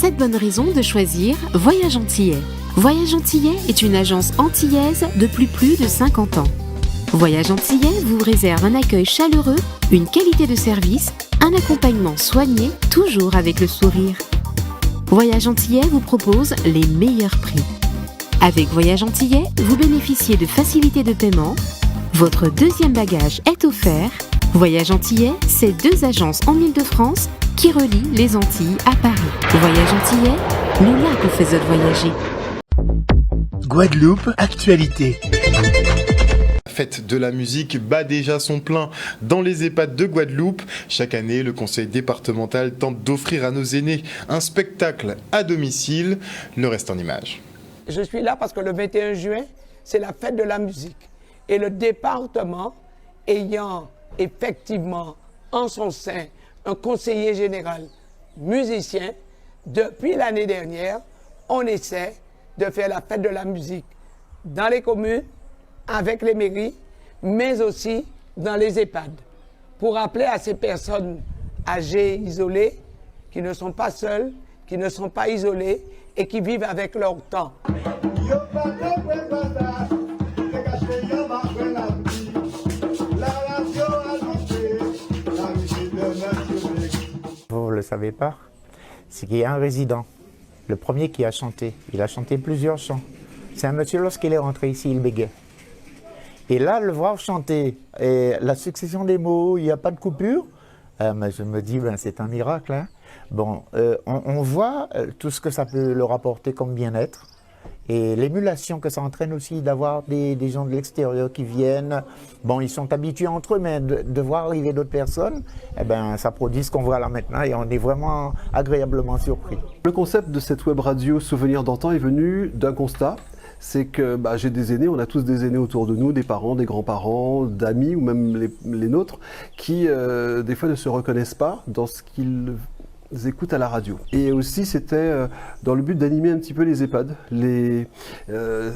7 bonnes raisons de choisir Voyage Antillais. Voyage Antillais est une agence antillaise depuis plus de 50 ans. Voyage Antillais vous réserve un accueil chaleureux, une qualité de service, un accompagnement soigné, toujours avec le sourire. Voyage Antillais vous propose les meilleurs prix. Avec Voyage Antillais, vous bénéficiez de facilités de paiement. Votre deuxième bagage est offert. Voyage Antillais, c'est 2 agences en Île-de-France qui relient les Antilles à Paris. Voyage Antillais, nous là vous faisons voyager. Guadeloupe, actualité. La fête de la musique bat déjà son plein dans les EHPAD de Guadeloupe. Chaque année, le conseil départemental tente d'offrir à nos aînés un spectacle à domicile. Le reste en images. Je suis là parce que le 21 juin, c'est la fête de la musique. Et le département, ayant effectivement en son sein un conseiller général musicien, depuis l'année dernière, on essaie de faire la fête de la musique dans les communes, avec les mairies, mais aussi dans les EHPAD, pour rappeler à ces personnes âgées, isolées, qui ne sont pas seules, qui ne sont pas isolées et qui vivent avec leur temps. Vous ne le savez pas, c'est qu'il y a un résident, le premier qui a chanté. Il a chanté plusieurs chants. C'est un monsieur, lorsqu'il est rentré ici, il bégayait. Et là, le voir chanter, et la succession des mots, il n'y a pas de coupure, mais je me dis, c'est un miracle. Hein. Bon, on voit tout ce que ça peut leur apporter comme bien-être. Et l'émulation que ça entraîne aussi d'avoir des gens de l'extérieur qui viennent. Bon, ils sont habitués entre eux, mais de voir arriver d'autres personnes, eh ben, ça produit ce qu'on voit là maintenant et on est vraiment agréablement surpris. Le concept de cette web radio Souvenirs d'antan est venu d'un constat. C'est que j'ai des aînés, on a tous des aînés autour de nous, des parents, des grands-parents, d'amis ou même les nôtres, qui des fois ne se reconnaissent pas dans ce qu'ils écoutent à la radio. Et aussi c'était dans le but d'animer un petit peu les EHPAD,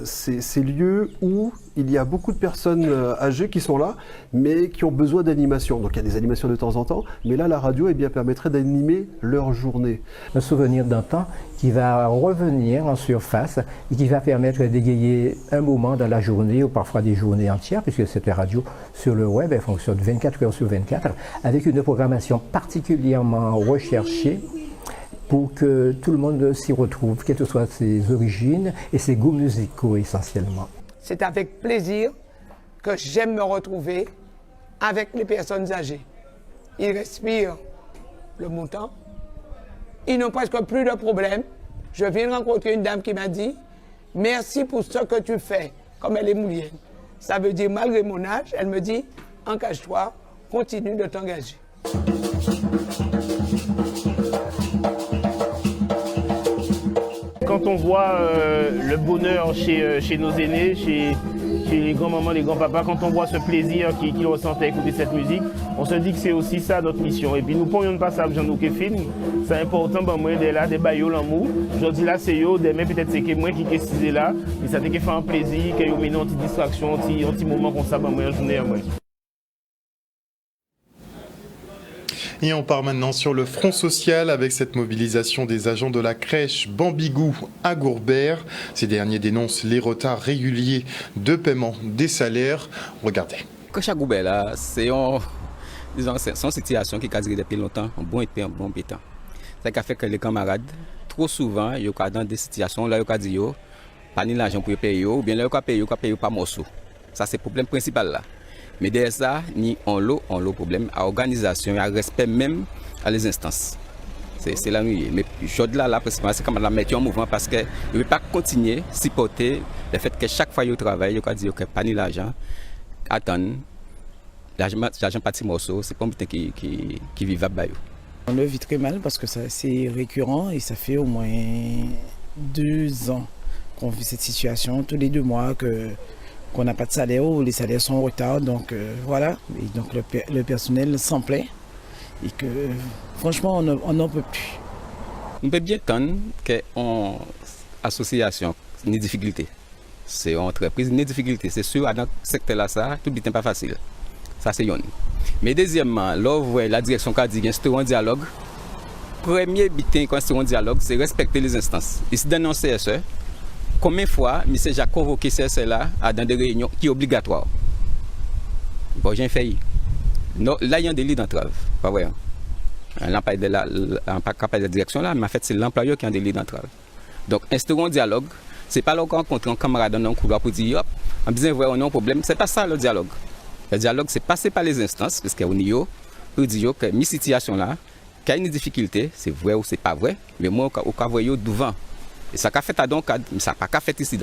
ces lieux où il y a beaucoup de personnes âgées qui sont là, mais qui ont besoin d'animation. Donc il y a des animations de temps en temps, mais là la radio permettrait d'animer leur journée. Un souvenir d'un temps qui va revenir en surface et qui va permettre d'égayer un moment dans la journée ou parfois des journées entières, puisque cette radio sur le web, elle fonctionne 24 heures sur 24, avec une programmation particulièrement recherchée pour que tout le monde s'y retrouve, quelles que soient ses origines et ses goûts musicaux essentiellement. C'est avec plaisir que j'aime me retrouver avec les personnes âgées. Ils respirent le montant. Ils n'ont presque plus de problèmes. Je viens de rencontrer une dame qui m'a dit « Merci pour ce que tu fais », comme elle est moulienne. Ça veut dire, malgré mon âge, elle me dit « Engage-toi, continue de t'engager ». Quand on voit le bonheur chez nos aînés, chez les grands-mamans, les grands-papas, quand on voit ce plaisir qu'ils ressentent à écouter cette musique, on se dit que c'est aussi ça notre mission. Et puis nous pourrions pas ça, Jean-Nous film, c'est important, moi, d'être là, des baillots l'amour. Je dis là, c'est eux, demain peut-être c'est que moi qui est là, et ça fait un plaisir, qu'il y ait une petite distraction, un petit moment comme ça, moi, en journée à moi. Et on part maintenant sur le front social avec cette mobilisation des agents de la crèche Bambigou à Gourbert. Ces derniers dénoncent les retards réguliers de paiement des salaires. Regardez. Crèche à Gourbert, là, c'est une situation qui a duré depuis longtemps, un bon temps. Ça a fait que les camarades, trop souvent, ils sont dans des situations là, ils ont dit pas ni l'argent pour payer, ou bien là, ils payent par morceau. Ça, c'est le problème principal là. Mais derrière ça, ni on l'eau problème, à l'organisation, à respect même à les instances. C'est la nuit. Mais là, c'est comme la mettre en mouvement parce qu'il ne veut pas continuer à supporter le fait que chaque fois qu'il travaille, il va dire que pas ni l'argent, attendre, l'argent parti morceau, c'est pas un petit qui vit à Bayou. On le vit très mal parce que c'est récurrent et ça fait au moins 2 ans qu'on vit cette situation, tous les 2 mois qu'on n'a pas de salaire ou les salaires sont en retard, donc voilà. Et donc le personnel s'en plaît et que franchement on n'en peut plus. On peut bien attendre qu'une association ait des difficultés. C'est une entreprise, une difficulté. C'est sûr, dans ce secteur-là, ça, tout n'est pas facile. Ça, c'est une. Mais deuxièmement, là, vous voyez la direction qui a dit qu'il y a un dialogue. premier but quand on dialogue, c'est respecter les instances. Ici, dans le CSE, combien de fois, M. Jacques convoqué CSE là dans des réunions qui sont obligatoires? Bon, j'ai failli. Non, là, il y a un délit d'entrave. Pas vrai. Pas de direction là, mais en fait, c'est l'employeur qui a un délit d'entrave. Donc, instaurons un dialogue. Ce n'est pas là qu'on rencontre un camarade dans un couloir pour dire, hop, en disant, ouais, on a un problème. Ce n'est pas ça le dialogue. Le dialogue, c'est passer par les instances, parce qu'il y a un niveau, pour dire que mes situations là, qu'il y a une difficulté, c'est vrai ou c'est pas vrai, mais moi, au cas où devant. Et ça qu'a fait à donc, ça n'a pas fait ici.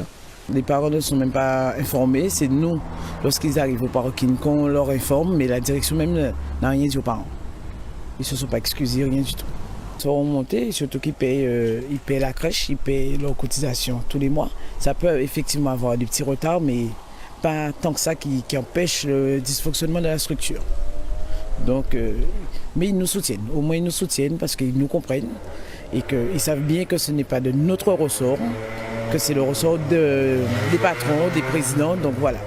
Les parents ne sont même pas informés, c'est nous, lorsqu'ils arrivent au parking, qu'on leur informe, mais la direction même n'a rien dit aux parents. Ils ne se sont pas excusés, rien du tout. Ils sont remontés, surtout qu'ils payent la crèche, ils payent leur cotisation tous les mois. Ça peut effectivement avoir des petits retards, mais pas tant que ça qui empêche le dysfonctionnement de la structure. Donc, mais ils nous soutiennent, au moins ils nous soutiennent parce qu'ils nous comprennent et qu'ils savent bien que ce n'est pas de notre ressort, que c'est le ressort des patrons, des présidents, donc voilà.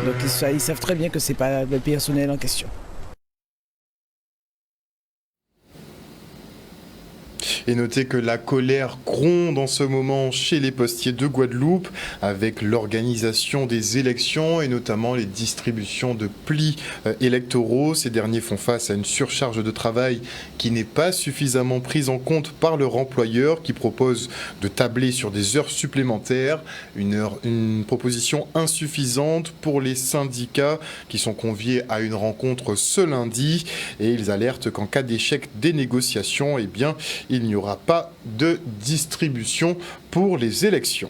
Donc ils savent très bien que ce n'est pas le personnel en question. Et notez que la colère gronde en ce moment chez les postiers de Guadeloupe avec l'organisation des élections et notamment les distributions de plis électoraux. Ces derniers font face à une surcharge de travail qui n'est pas suffisamment prise en compte par leur employeur qui propose de tabler sur des heures supplémentaires. Une proposition insuffisante pour les syndicats qui sont conviés à une rencontre ce lundi et ils alertent qu'en cas d'échec des négociations, eh bien, il n'y aura pas de distribution pour les élections.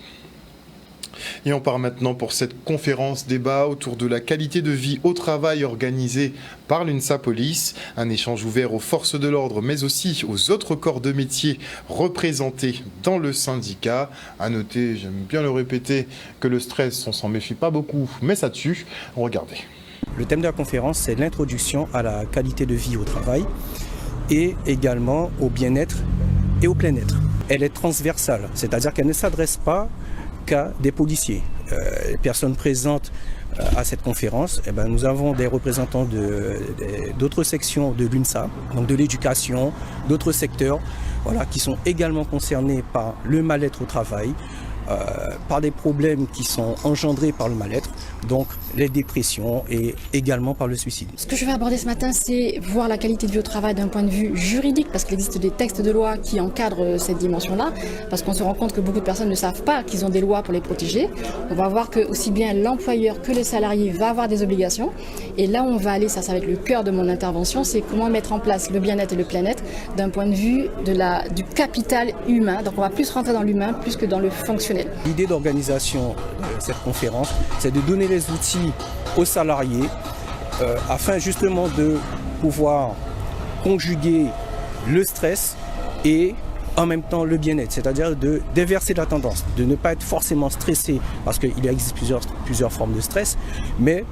Et on part maintenant pour cette conférence débat autour de la qualité de vie au travail organisée par l'UNSA Police. Un échange ouvert aux forces de l'ordre mais aussi aux autres corps de métier représentés dans le syndicat. À noter, j'aime bien le répéter, que le stress, on s'en méfie pas beaucoup, mais ça tue. Regardez. Le thème de la conférence, c'est l'introduction à la qualité de vie au travail et également au bien-être et au plein-être. Elle est transversale, c'est-à-dire qu'elle ne s'adresse pas qu'à des policiers. Les personnes présentes à cette conférence, nous avons des représentants d'autres sections de l'UNSA, donc de l'éducation, d'autres secteurs, voilà, qui sont également concernés par le mal-être au travail, par des problèmes qui sont engendrés par le mal-être, donc les dépressions et également par le suicide. Ce que je vais aborder ce matin, c'est voir la qualité de vie au travail d'un point de vue juridique, parce qu'il existe des textes de loi qui encadrent cette dimension-là, parce qu'on se rend compte que beaucoup de personnes ne savent pas qu'ils ont des lois pour les protéger. On va voir que aussi bien l'employeur que le salarié va avoir des obligations. Et là où on va aller, ça va être le cœur de mon intervention, c'est comment mettre en place le bien-être et le plein-être d'un point de vue du capital humain. Donc on va plus rentrer dans l'humain plus que dans le fonctionnel. L'idée d'organisation de cette conférence, c'est de donner les outils aux salariés afin justement de pouvoir conjuguer le stress et en même temps le bien-être, c'est-à-dire de déverser la tendance, de ne pas être forcément stressé parce qu'il existe plusieurs formes de stress, mais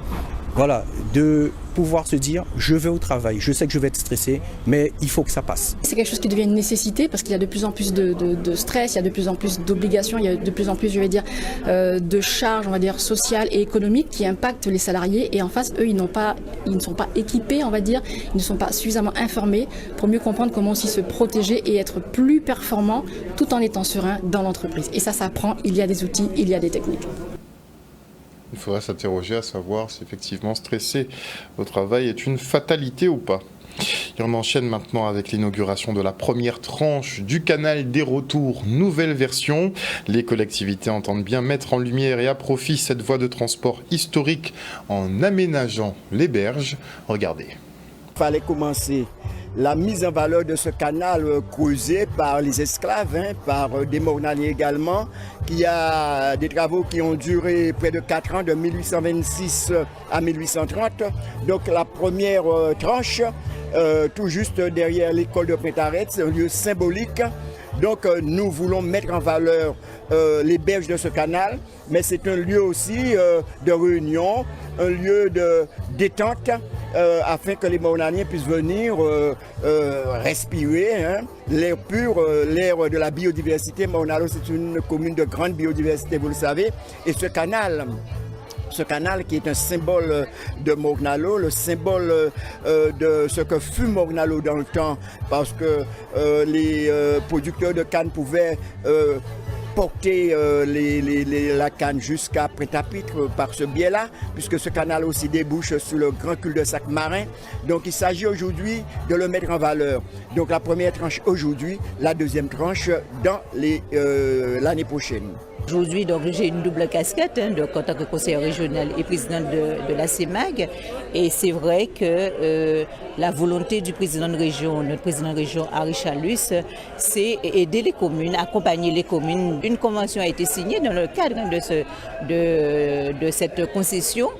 voilà, de pouvoir se dire je vais au travail, je sais que je vais être stressé, mais il faut que ça passe. C'est quelque chose qui devient une nécessité parce qu'il y a de plus en plus de stress, il y a de plus en plus d'obligations, il y a de plus en plus, je vais dire, de charges, on va dire, sociales et économiques qui impactent les salariés et en face, eux, ils ne sont pas équipés, on va dire, ils ne sont pas suffisamment informés pour mieux comprendre comment aussi se protéger et être plus performants tout en étant serein dans l'entreprise. Et ça s'apprend, il y a des outils, il y a des techniques. Il faudrait s'interroger à savoir si effectivement stresser au travail est une fatalité ou pas. Et on enchaîne maintenant avec l'inauguration de la première tranche du canal des retours, nouvelle version. Les collectivités entendent bien mettre en lumière et à profit cette voie de transport historique en aménageant les berges. Regardez. Il fallait commencer la mise en valeur de ce canal creusé par les esclaves, par des Mornaniers également, qui a des travaux qui ont duré près de 4 ans, de 1826 à 1830. Donc la première tranche, tout juste derrière l'école de Pointe-Arrête, c'est un lieu symbolique. Donc nous voulons mettre en valeur les berges de ce canal, mais c'est un lieu aussi de réunion, un lieu de détente, afin que les Mornaniens puissent venir respirer l'air pur, l'air de la biodiversité. Mornalo, c'est une commune de grande biodiversité, vous le savez, et ce canal Ce canal qui est un symbole de Morne-à-l'Eau, le symbole de ce que fut Morne-à-l'Eau dans le temps, parce que les producteurs de canne pouvaient porter la canne jusqu'à Pointe-à-Pitre par ce biais-là, puisque ce canal aussi débouche sur le grand cul-de-sac marin. Donc il s'agit aujourd'hui de le mettre en valeur. Donc la première tranche aujourd'hui, la deuxième tranche dans l'année prochaine. Aujourd'hui, donc, j'ai une double casquette en tant que conseillère régionale et présidente de la CEMAG. Et c'est vrai que la volonté du président de région, notre président de région, Harry Chalus, c'est aider les communes, accompagner les communes. Une convention a été signée dans le cadre de cette concession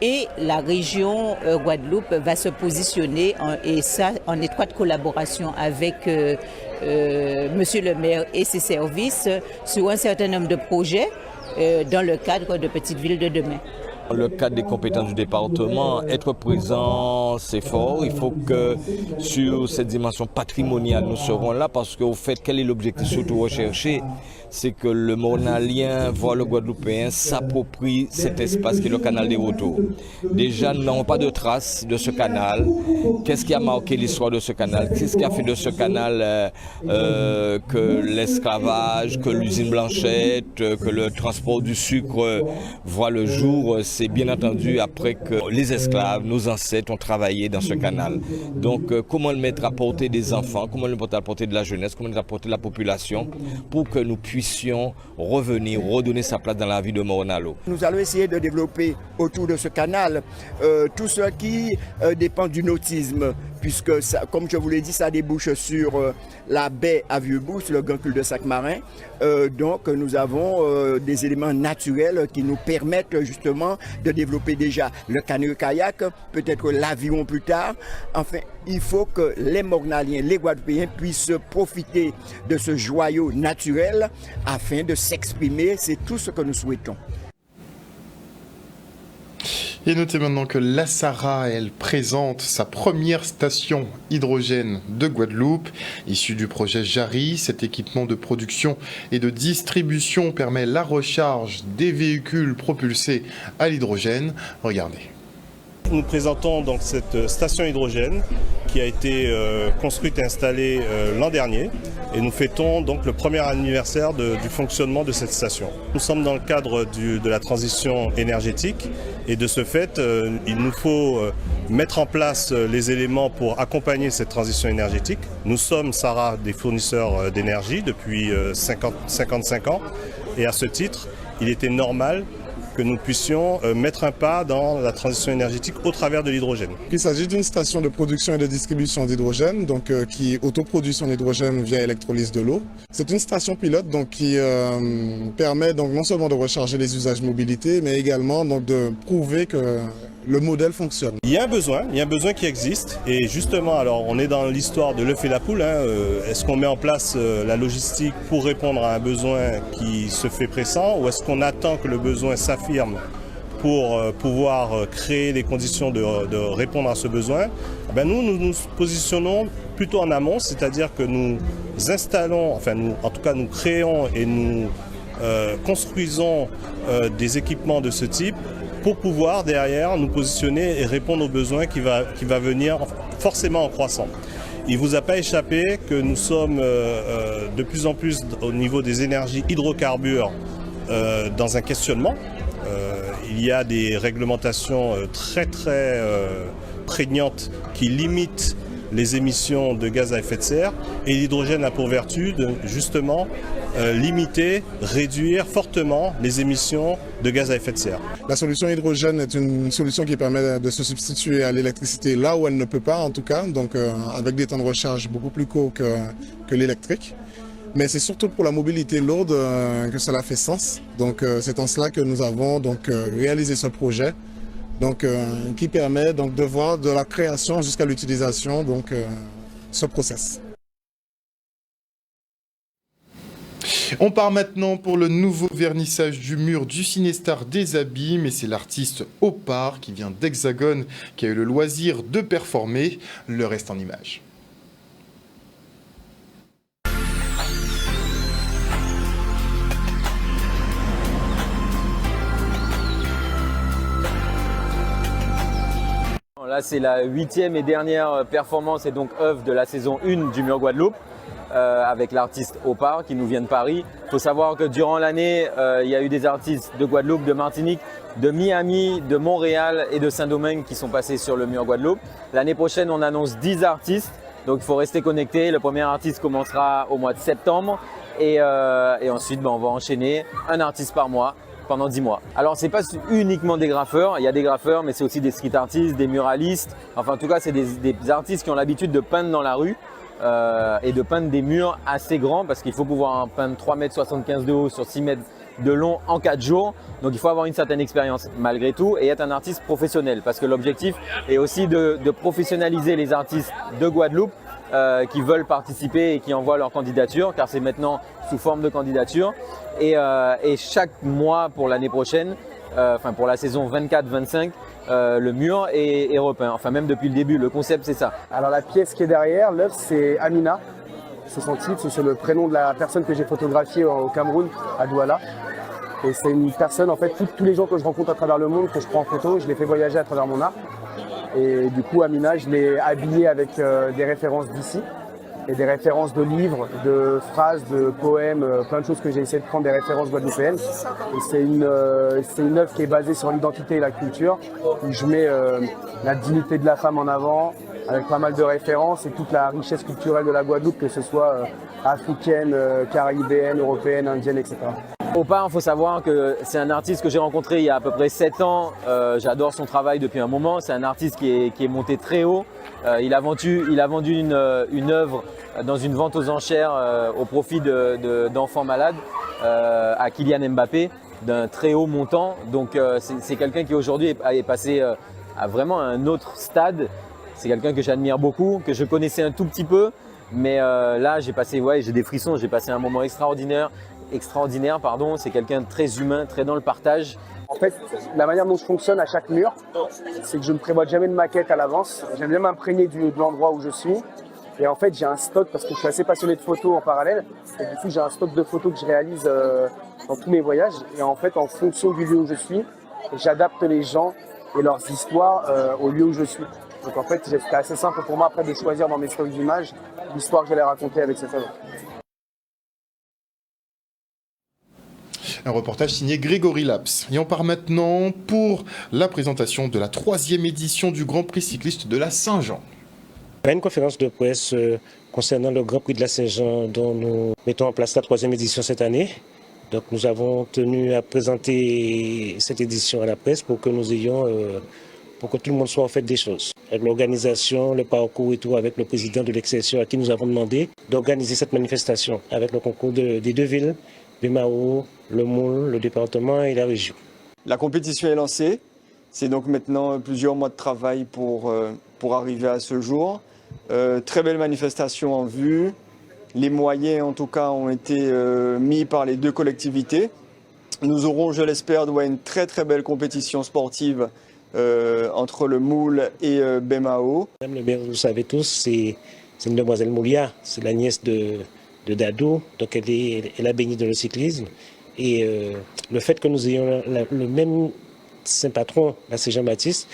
et la région Guadeloupe va se positionner en étroite collaboration avec Monsieur le maire et ses services sur un certain nombre de projets dans le cadre de Petites Villes de demain. Dans le cadre des compétences du département, être présent, c'est fort. Il faut que sur cette dimension patrimoniale, nous serons là parce qu'au fait, quel est l'objectif surtout recherché? C'est que le Mornalien, voire le Guadeloupéen, s'approprie cet espace qui est le canal des Rotos. Déjà, nous n'avons pas de traces de ce canal. Qu'est-ce qui a marqué l'histoire de ce canal? Qu'est-ce qui a fait de ce canal que l'esclavage, que l'usine Blanchette, que le transport du sucre voit le jour? C'est bien entendu après que les esclaves, nos ancêtres, ont travaillé dans ce canal. Donc, comment le mettre à portée des enfants, comment le mettre à portée de la jeunesse, comment le mettre à portée de la population pour que nous puissions revenir, redonner sa place dans la vie de Morne-à-l'Eau. Nous allons essayer de développer autour de ce canal tout ce qui dépend du nautisme, puisque, ça, comme je vous l'ai dit, ça débouche sur la baie à Vieux-Bourg, sur le grand cul-de-sac marin. Donc nous avons des éléments naturels qui nous permettent justement de développer déjà le canoë-kayak, peut-être l'aviron plus tard. Enfin, il faut que les Mornaliens, les Guadeloupéens puissent profiter de ce joyau naturel afin de s'exprimer. C'est tout ce que nous souhaitons. Et notez maintenant que la Sahara, elle présente sa première station hydrogène de Guadeloupe. Issue du projet Jarry, cet équipement de production et de distribution permet la recharge des véhicules propulsés à l'hydrogène. Regardez. Nous présentons donc cette station hydrogène qui a été construite et installée l'an dernier et nous fêtons donc le premier anniversaire du fonctionnement de cette station. Nous sommes dans le cadre de la transition énergétique et de ce fait il nous faut mettre en place les éléments pour accompagner cette transition énergétique. Nous sommes, Sarah, des fournisseurs d'énergie depuis 55 ans et à ce titre il était normal que nous puissions mettre un pas dans la transition énergétique au travers de l'hydrogène. Il s'agit d'une station de production et de distribution d'hydrogène, donc qui autoproduit son hydrogène via électrolyse de l'eau. C'est une station pilote donc qui permet donc non seulement de recharger les usages mobilité, mais également donc de prouver que le modèle fonctionne. Il y a un besoin qui existe et justement alors on est dans l'histoire de l'œuf et la poule. Est-ce qu'on met en place la logistique pour répondre à un besoin qui se fait pressant ou est-ce qu'on attend que le besoin s'affirme pour pouvoir créer les conditions de répondre à ce besoin? Nous nous positionnons plutôt en amont, c'est-à-dire que nous installons, nous créons et nous construisons des équipements de ce type pour pouvoir derrière nous positionner et répondre aux besoins qui va venir forcément en croissant. Il ne vous a pas échappé que nous sommes de plus en plus au niveau des énergies hydrocarbures dans un questionnement. Il y a des réglementations très prégnantes qui limitent les émissions de gaz à effet de serre et l'hydrogène a pour vertu de justement limiter, réduire fortement les émissions de gaz à effet de serre. La solution hydrogène est une solution qui permet de se substituer à l'électricité là où elle ne peut pas en tout cas, donc avec des temps de recharge beaucoup plus courts que l'électrique. Mais c'est surtout pour la mobilité lourde que cela fait sens. Donc c'est en cela que nous avons donc réalisé ce projet. Donc, qui permet donc de voir de la création jusqu'à l'utilisation donc ce process. On part maintenant pour le nouveau vernissage du mur du Cinestar des Abîmes et c'est l'artiste Opar qui vient d'Hexagone qui a eu le loisir de performer. Le reste en images. Là, c'est la 8e et dernière performance et donc œuvre de la saison 1 du Mur Guadeloupe avec l'artiste Opar qui nous vient de Paris. Il faut savoir que durant l'année, il y a eu des artistes de Guadeloupe, de Martinique, de Miami, de Montréal et de Saint-Domingue qui sont passés sur le Mur Guadeloupe. L'année prochaine, on annonce 10 artistes, donc il faut rester connecté. Le premier artiste commencera au mois de septembre et ensuite on va enchaîner un artiste par mois pendant 10 mois. Alors c'est pas uniquement des graffeurs, il y a des graffeurs mais c'est aussi des street artistes, des muralistes. Enfin en tout cas c'est des artistes qui ont l'habitude de peindre dans la rue et de peindre des murs assez grands parce qu'il faut pouvoir peindre 3,75 m de haut sur 6 mètres de long en 4 jours. Donc il faut avoir une certaine expérience malgré tout et être un artiste professionnel parce que l'objectif est aussi de professionnaliser les artistes de Guadeloupe qui veulent participer et qui envoient leur candidature car c'est maintenant sous forme de candidature et chaque mois pour l'année prochaine, enfin pour la saison 24-25, le mur est repeint, enfin même depuis le début, le concept c'est ça. Alors la pièce qui est derrière, l'œuvre c'est Amina, c'est son titre, c'est le prénom de la personne que j'ai photographiée au Cameroun, à Douala. Et c'est une personne, en fait, tous les gens que je rencontre à travers le monde, que je prends en photo, je les fais voyager à travers mon art. Et du coup, Amina, je l'ai habillée avec des références d'ici et des références de livres, de phrases, de poèmes, plein de choses que j'ai essayé de prendre des références guadeloupéennes. Et c'est une œuvre qui est basée sur l'identité et la culture, où je mets la dignité de la femme en avant, avec pas mal de références et toute la richesse culturelle de la Guadeloupe, que ce soit africaine, caribéenne, européenne, indienne, etc. Opar, il faut savoir que c'est un artiste que j'ai rencontré il y a à peu près 7 ans. J'adore son travail depuis un moment. C'est un artiste qui est monté très haut. Il a vendu une œuvre dans une vente aux enchères au profit d'enfants malades à Kylian Mbappé d'un très haut montant. Donc c'est quelqu'un qui aujourd'hui est passé à vraiment un autre stade. C'est quelqu'un que j'admire beaucoup, que je connaissais un tout petit peu. Mais là, j'ai des frissons. J'ai passé un moment extraordinaire. C'est quelqu'un de très humain, très dans le partage. En fait, la manière dont je fonctionne à chaque mur, c'est que je ne prévois jamais de maquette à l'avance. J'aime bien m'imprégner de l'endroit où je suis. Et en fait, j'ai un stock, parce que je suis assez passionné de photos en parallèle. Et du coup, j'ai un stock de photos que je réalise dans tous mes voyages. Et en fait, en fonction du lieu où je suis, j'adapte les gens et leurs histoires au lieu où je suis. Donc en fait, c'était assez simple pour moi après de choisir dans mes stocks d'images l'histoire que j'allais raconter avec cette œuvre. Un reportage signé Grégory Laps. Et on part maintenant pour la présentation de la 3e édition du Grand Prix cycliste de la Saint-Jean. Une conférence de presse concernant le Grand Prix de la Saint-Jean dont nous mettons en place la 3e édition cette année. Donc nous avons tenu à présenter cette édition à la presse pour que nous ayons, pour que tout le monde soit au fait des choses. L'organisation, le parcours et tout avec le président de l'Excelsior à qui nous avons demandé d'organiser cette manifestation avec le concours des 2 villes, Bemao, le Moule, le département et la région. La compétition est lancée. C'est donc maintenant plusieurs mois de travail pour arriver à ce jour. Très belle manifestation en vue. Les moyens en tout cas ont été mis par les 2 collectivités. Nous aurons, je l'espère, une très très belle compétition sportive entre le Moule et Bemao. Madame le maire, vous savez tous, c'est une demoiselle Moulia, c'est la nièce de Dado, donc elle a baigné dans le cyclisme. Et le fait que nous ayons le même saint patron, la Saint-Jean-Baptiste,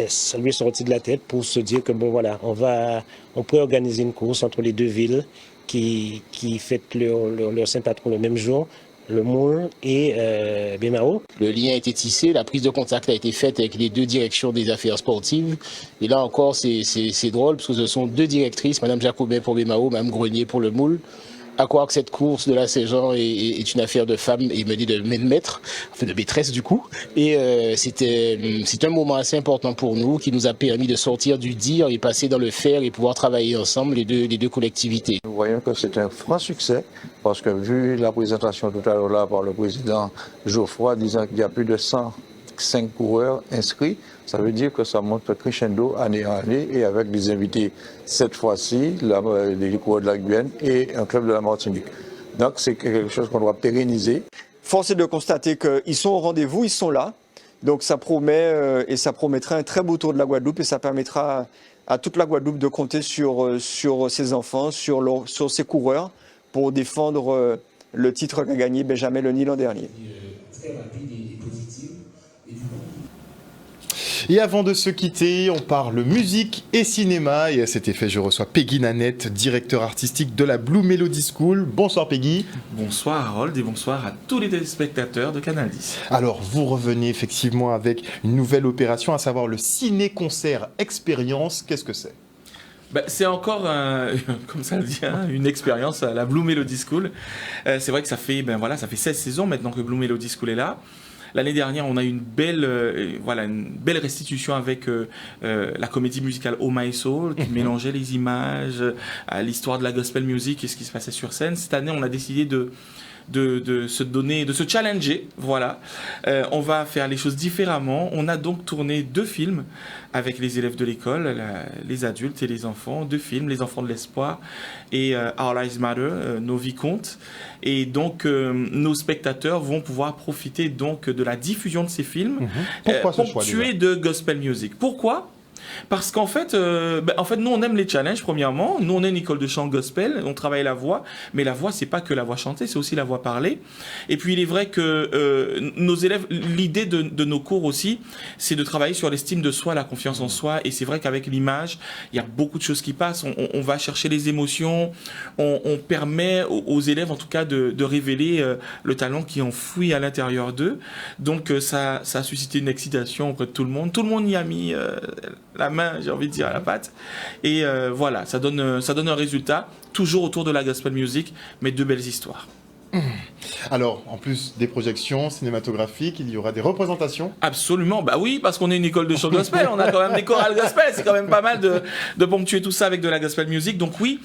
ça lui est sorti de la tête pour se dire que bon voilà, on pourrait organiser une course entre les 2 villes qui fêtent leur saint patron le même jour, le Moule et Bemao. Le lien a été tissé, la prise de contact a été faite avec les 2 directions des affaires sportives. Et là encore, c'est drôle parce que ce sont 2 directrices, Mme Jacobin pour Bemao, Mme Grenier pour le Moule. À croire que cette course de la Saint-Jean est une affaire de femmes et menée de maître, enfin de maîtresse du coup. Et c'est un moment assez important pour nous qui nous a permis de sortir du dire et passer dans le faire et pouvoir travailler ensemble les deux collectivités. Nous voyons que c'est un franc succès parce que vu la présentation tout à l'heure là par le président Geoffroy disant qu'il y a plus de 105 coureurs inscrits, ça veut dire que ça monte crescendo année en année et avec des invités cette fois-ci, les coureurs de la Guyane et un club de la Martinique. Donc c'est quelque chose qu'on doit pérenniser. Force est de constater qu'ils sont au rendez-vous, ils sont là. Donc ça promet et ça promettra un très beau tour de la Guadeloupe et ça permettra à toute la Guadeloupe de compter sur ses enfants, sur ses coureurs pour défendre le titre qu'a gagné Benjamin Leni l'an dernier. Et avant de se quitter, on parle musique et cinéma. Et à cet effet, je reçois Peggy Nanette, directeur artistique de la Blue Melody School. Bonsoir Peggy. Bonsoir Harold et bonsoir à tous les téléspectateurs de Canal 10. Alors, vous revenez effectivement avec une nouvelle opération, à savoir le ciné-concert expérience. Qu'est-ce que c'est ? C'est encore, comme ça le dit, une expérience à la Blue Melody School. C'est vrai que ça fait 16 saisons maintenant que Blue Melody School est là. L'année dernière, on a eu une belle restitution avec la comédie musicale Oh My Soul, qui mélangeait les images à l'histoire de la gospel music et ce qui se passait sur scène. Cette année, on a décidé de se challenger, voilà. On va faire les choses différemment. On a donc tourné 2 films avec les élèves de l'école, les adultes et les enfants. 2 films, Les Enfants de l'Espoir et Our Lives Matter, Nos Vies Comptent. Et donc, nos spectateurs vont pouvoir profiter donc de la diffusion de ces films, ponctués de gospel music. Pourquoi ? Parce qu'en fait, nous on aime les challenges premièrement. Nous on est une école de chant gospel, on travaille la voix, mais la voix c'est pas que la voix chantée, c'est aussi la voix parlée. Et puis il est vrai que nos élèves, l'idée de nos cours aussi, c'est de travailler sur l'estime de soi, la confiance en soi. Et c'est vrai qu'avec l'image, il y a beaucoup de choses qui passent. On va chercher les émotions, on permet aux élèves en tout cas de révéler le talent qui est enfoui à l'intérieur d'eux. Donc ça a suscité une excitation auprès de tout le monde. Tout le monde y a mis la main, j'ai envie de dire, à la pâte. Et voilà, ça donne un résultat, toujours autour de la gospel music, mais 2 belles histoires. Alors, en plus des projections cinématographiques, il y aura des représentations ? Absolument, oui, parce qu'on est une école de chant gospel, on a quand même des chorales gospel, c'est quand même pas mal de ponctuer tout ça avec de la gospel music. Donc oui,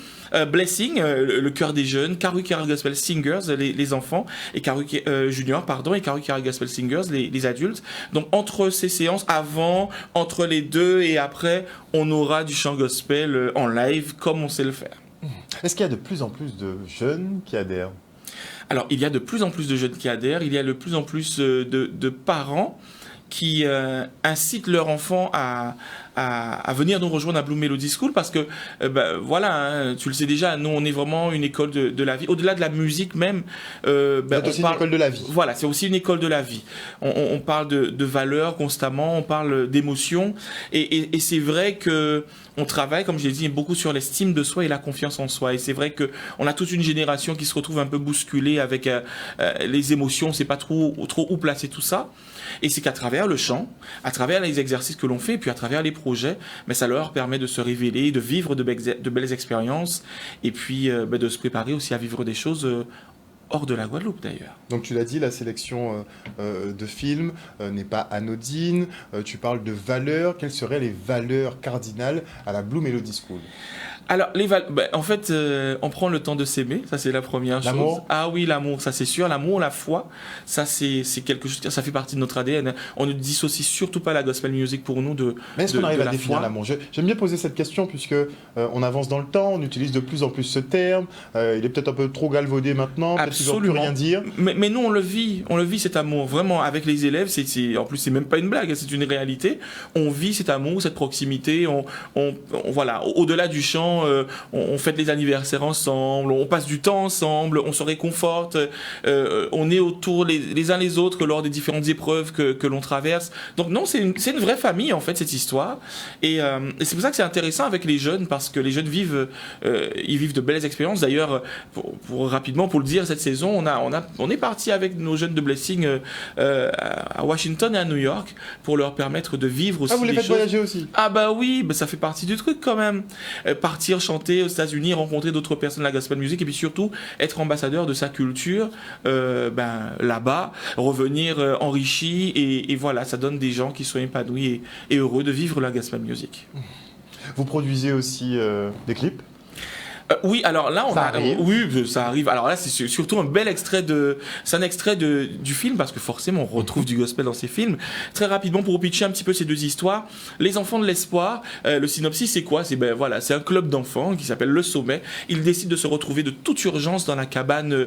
Blessing, le chœur des jeunes, Karu Carol Gospel Singers, les enfants, et Karu Junior, et Karu Carol Gospel Singers, les adultes. Donc entre ces séances, entre les 2 et après, on aura du chant gospel en live, comme on sait le faire. Est-ce qu'il y a de plus en plus de jeunes qui adhèrent ? Alors, il y a de plus en plus de jeunes qui adhèrent, il y a de plus en plus de parents qui incitent leurs enfants à venir nous rejoindre à Blue Melody School parce que, tu le sais déjà, nous on est vraiment une école de la vie, au-delà de la musique même. C'est aussi une école de la vie. Voilà, c'est aussi une école de la vie. On parle de valeurs constamment, on parle d'émotions et c'est vrai que on travaille, comme je l'ai dit, beaucoup sur l'estime de soi et la confiance en soi. Et c'est vrai qu'on a toute une génération qui se retrouve un peu bousculée avec les émotions, on ne sait pas trop où placer tout ça. Et c'est qu'à travers le chant, à travers les exercices que l'on fait, et puis à travers les projets, mais ça leur permet de se révéler, de vivre de belles expériences, et puis de se préparer aussi à vivre des choses hors de la Guadeloupe d'ailleurs. Donc tu l'as dit, la sélection de films n'est pas anodine, tu parles de valeurs. Quelles seraient les valeurs cardinales à la Blue Melody School ? Alors, en fait, on prend le temps de s'aimer, ça c'est la première chose. L'amour ? Ah oui, l'amour, ça c'est sûr. L'amour, la foi, ça c'est quelque chose, ça fait partie de notre ADN. On ne dissocie surtout pas la gospel music pour nous de Mais est-ce qu'on arrive à définir foi. l'amour ? J'aime bien poser cette question puisque on avance dans le temps, on utilise de plus en plus ce terme. Il est peut-être un peu trop galvaudé maintenant, peut-être qu'il ne veut plus rien dire. Mais nous on le vit cet amour vraiment avec les élèves. En plus c'est même pas une blague, c'est une réalité. On vit cet amour, cette proximité. Voilà, au-delà du chant. On fête les anniversaires ensemble, on passe du temps ensemble, on se réconforte, on est autour les uns les autres lors des différentes épreuves que l'on traverse. Donc non, c'est une vraie famille en fait cette histoire. Et c'est pour ça que c'est intéressant avec les jeunes parce que les jeunes vivent de belles expériences. D'ailleurs, rapidement pour le dire, cette saison, on est parti avec nos jeunes de Blessing à Washington et à New York pour leur permettre de vivre aussi. Ah, vous les faites voyager aussi ? Ah oui, ça fait partie du truc quand même. Partir chanter aux États-Unis, rencontrer d'autres personnes de la gospel music et puis surtout être ambassadeur de sa culture là-bas, revenir enrichi et voilà, ça donne des gens qui sont épanouis et heureux de vivre la gospel music. Vous produisez aussi des clips ? Oui, alors là, ça arrive. Alors là, c'est surtout un bel extrait c'est un extrait du film parce que forcément, on retrouve du gospel dans ces films. Très rapidement, pour pitcher un petit peu ces 2 histoires. Les Enfants de l'Espoir, le synopsis, c'est quoi ? C'est un club d'enfants qui s'appelle Le Sommet. Ils décident de se retrouver de toute urgence dans la cabane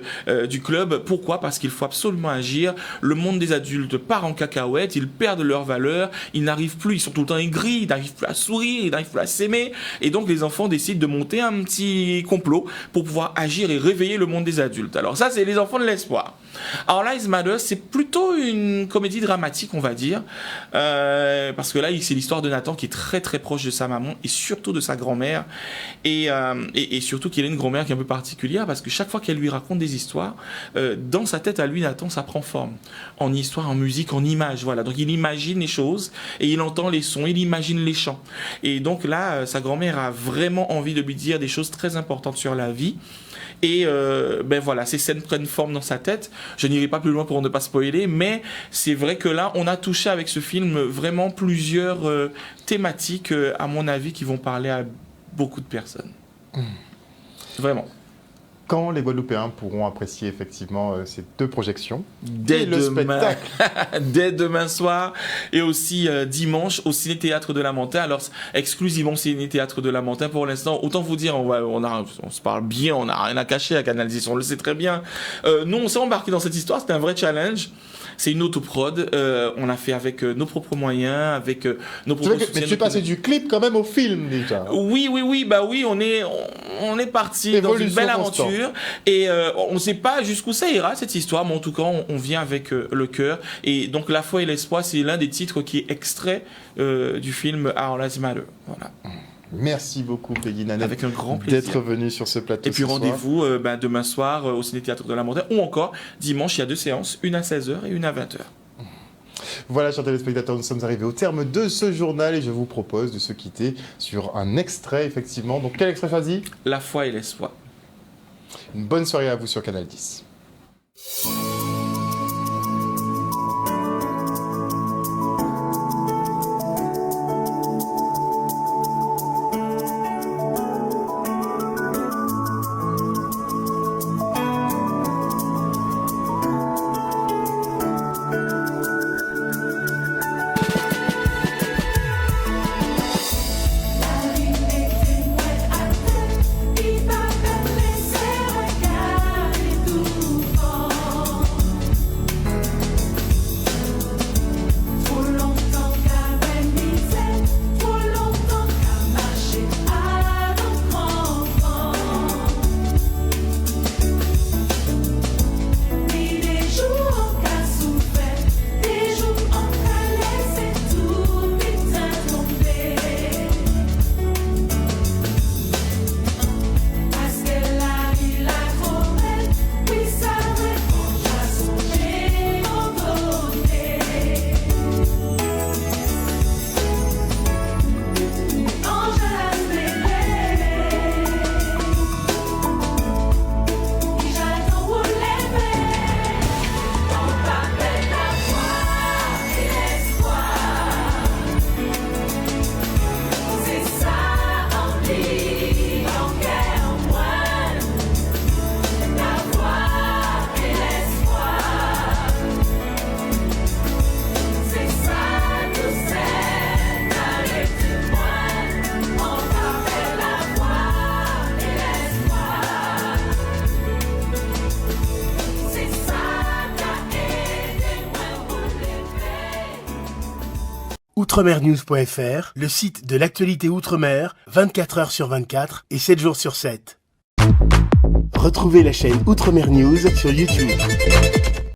du club. Pourquoi ? Parce qu'il faut absolument agir. Le monde des adultes part en cacahuète. Ils perdent leurs valeurs. Ils n'arrivent plus. Ils sont tout le temps aigris. Ils n'arrivent plus à sourire. Ils n'arrivent plus à s'aimer. Et donc, les enfants décident de monter un petit des complots pour pouvoir agir et réveiller le monde des adultes. Alors ça, c'est Les Enfants de l'Espoir. Our Lives Matter, c'est plutôt une comédie dramatique, on va dire, parce que là, c'est l'histoire de Nathan qui est très très proche de sa maman et surtout de sa grand-mère, et surtout qu'il a une grand-mère qui est un peu particulière parce que chaque fois qu'elle lui raconte des histoires, dans sa tête à lui, Nathan, ça prend forme en histoire, en musique, en image, voilà. Donc il imagine les choses et il entend les sons, il imagine les chants. Et donc là, sa grand-mère a vraiment envie de lui dire des choses très importantes sur la vie. Et ben voilà, ces scènes prennent forme dans sa tête. Je n'irai pas plus loin pour ne pas spoiler, mais c'est vrai que là, on a touché avec ce film vraiment plusieurs thématiques, à mon avis, qui vont parler à beaucoup de personnes. Vraiment. Quand les Guadeloupéens pourront apprécier effectivement ces deux projections dès le spectacle dès demain soir et aussi dimanche au Ciné-Théâtre de Lamentin. Alors exclusivement au Ciné-Théâtre de Lamentin pour l'instant. Autant vous dire, on se parle bien, on n'a rien à cacher à Canal 10, on le sait très bien. Nous, on s'est embarqué dans cette histoire, c'était un vrai challenge. C'est une autoprod, on l'a fait avec nos propres moyens, avec nos propres soutiens. Mais tu es passé du clip quand même au film déjà. Oui, on est parti dans une belle aventure et on ne sait pas jusqu'où ça ira cette histoire, mais en tout cas on vient avec le cœur. Et donc La foi et l'espoir, c'est l'un des titres qui est extrait du film Our Lives Matter. Voilà. Merci beaucoup Peggy Nanette avec un grand plaisir d'être venue sur ce plateau. Et puis rendez-vous demain soir au Ciné-Théâtre de Lamentin ou encore dimanche, il y a 2 séances, une à 16h et une à 20h. Voilà, chers téléspectateurs, nous sommes arrivés au terme de ce journal et je vous propose de se quitter sur un extrait effectivement. Donc quel extrait choisi ? La foi et l'espoir. Une bonne soirée à vous sur Canal 10. Outremernews.fr, le site de l'actualité Outre-mer, 24 heures sur 24 et 7 jours sur 7. Retrouvez la chaîne Outremer News sur YouTube.